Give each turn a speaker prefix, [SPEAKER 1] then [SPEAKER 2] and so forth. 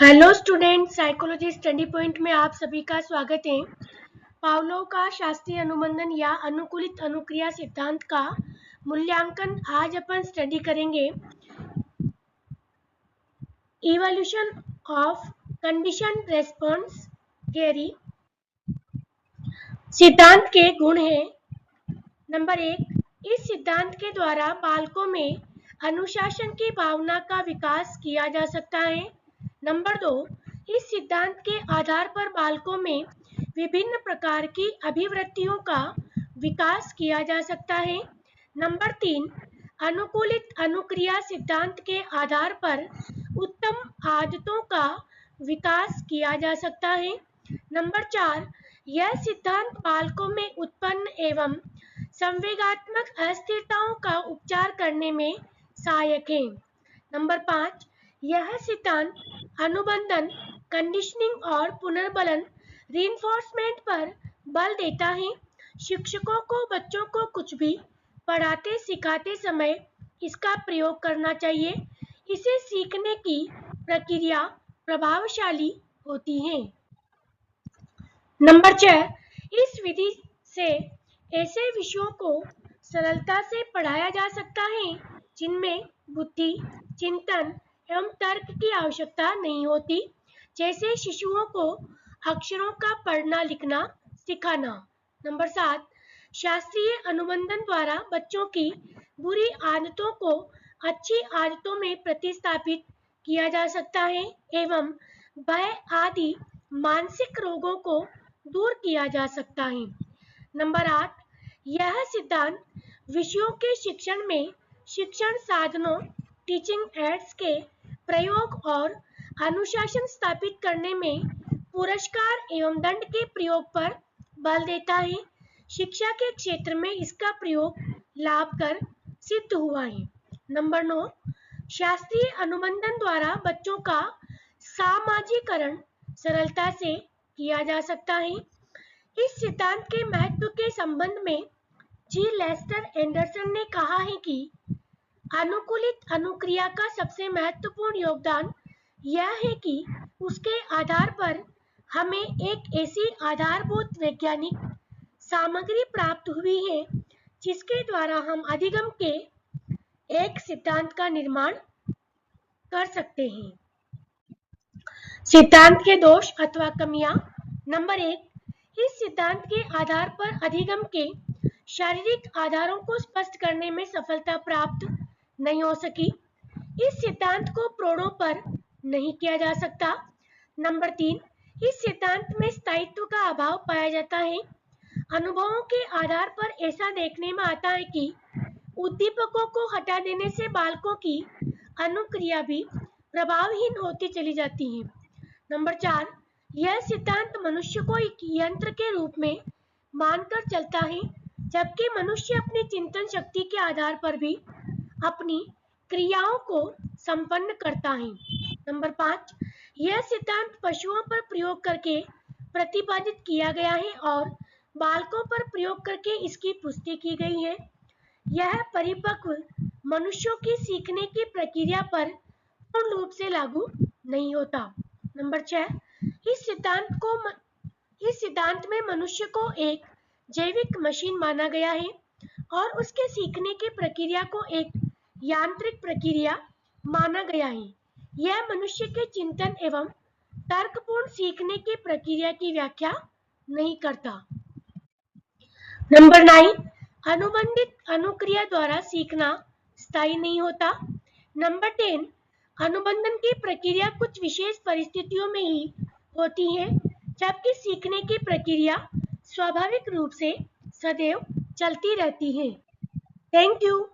[SPEAKER 1] Hello student, psychology study point में आप सभी का स्वागत है। पावलोव का शास्त्रीय अनुबंधन या अनुकूलित अनुक्रिया सिद्धांत का मूल्यांकन आज अपन स्टडी करेंगे। Evolution of conditioned response theory. सिद्धांत के गुण हैं। नंबर 1, इस सिद्धांत के द्वारा बालकों में अनुशासन की भावना का विकास किया जा सकता है। नंबर 2, इस सिद्धांत के आधार पर बालकों में विभिन्न प्रकार की अभिवृत्तियों का विकास किया जा सकता है। नंबर 3, अनुकूलित अनुक्रिया सिद्धांत के आधार पर उत्तम आदतों का विकास किया जा सकता है। नंबर 4, यह सिद्धांत बालकों में उत्पन्न एवं संवेगात्मक अस्थिरताओं का उपचार करने में सहायक है। नंबर 5, यह सिद्धांत अनुबंधन, कंडीशनिंग और पुनर्बलन रीइंफोर्समेंट पर बल देता है। शिक्षकों को बच्चों को कुछ भी पढ़ाते सिखाते समय इसका प्रयोग करना चाहिए। इसे सीखने की प्रक्रिया प्रभावशाली होती है। नंबर 6, इस विधि से ऐसे विषयों को सरलता से पढ़ाया जा सकता है जिनमें बुद्धि, चिंतन एवं तर्क की आवश्यकता नहीं होती, जैसे शिशुओं को अक्षरों का पढ़ना लिखना सिखाना। नंबर 7, शास्त्रीय अनुबंधन द्वारा बच्चों की बुरी आदतों को अच्छी आदतों में प्रतिस्थापित किया जा सकता है एवं भय आदि मानसिक रोगों को दूर किया जा सकता है। नंबर 8, यह सिद्धांत विषयों के शिक्षण में शिक्षण साधनों, टीचिंग एड्स के प्रयोग और अनुशासन स्थापित करने में पुरस्कार एवं दंड के प्रयोग पर बल देता है। शिक्षा के क्षेत्र में इसका प्रयोग लाभकर सिद्ध हुआ है। नंबर 9, शास्त्रीय अनुबंधन द्वारा बच्चों का सामाजिकरण सरलता से किया जा सकता है। इस सिद्धांत के महत्व के संबंध में जी लेस्टर एंडरसन ने कहा है कि अनुकूलित अनुक्रिया का सबसे महत्वपूर्ण योगदान यह है कि उसके आधार पर हमें एक ऐसी आधारभूत वैज्ञानिक सामग्री प्राप्त हुई है जिसके द्वारा हम अधिगम के एक सिद्धांत का निर्माण कर सकते हैं। सिद्धांत के दोष अथवा कमियां। नंबर 1, इस सिद्धांत के आधार पर अधिगम के शारीरिक आधारों को स्पष्ट करने में सफलता प्राप्त नहीं हो सकी। इस सिद्धांत को प्रौढ़ों पर नहीं किया जा सकता। नंबर 3, इस सिद्धांत में स्थायित्व का अभाव पाया जाता है। अनुभवों के आधार पर ऐसा देखने में आता है कि उद्दीपकों को हटा देने से बालकों की अनुक्रिया भी प्रभावहीन होती चली जाती है। नंबर 4, यह सिद्धांत मनुष्य को एक यंत्र के रूप में मानकर चलता है, जबकि मनुष्य अपनी चिंतन शक्ति के आधार पर भी अपनी क्रियाओं को संपन्न करता है। नंबर 5, यह सिद्धांत पशुओं पर प्रयोग करके प्रतिपादित किया गया है और बालकों पर प्रयोग करके इसकी पुष्टि की गई है। यह परिपक्व मनुष्यों की सीखने की प्रक्रिया पर पूर्ण रूप से लागू नहीं होता। नंबर 6, इस सिद्धांत में मनुष्य को एक जैविक मशीन माना गया है और उसके सीखने की प्रक्रिया को एक यांत्रिक प्रक्रिया माना गया है। यह मनुष्य के चिंतन एवं तर्कपूर्ण सीखने की प्रक्रिया की व्याख्या नहीं करता। नंबर 9, अनुबंधित अनुक्रिया द्वारा सीखना स्थायी नहीं होता। नंबर 10, अनुबंधन की प्रक्रिया कुछ विशेष परिस्थितियों में ही होती है, जबकि सीखने की प्रक्रिया स्वाभाविक रूप से सदैव चलती रहती है। Thank you.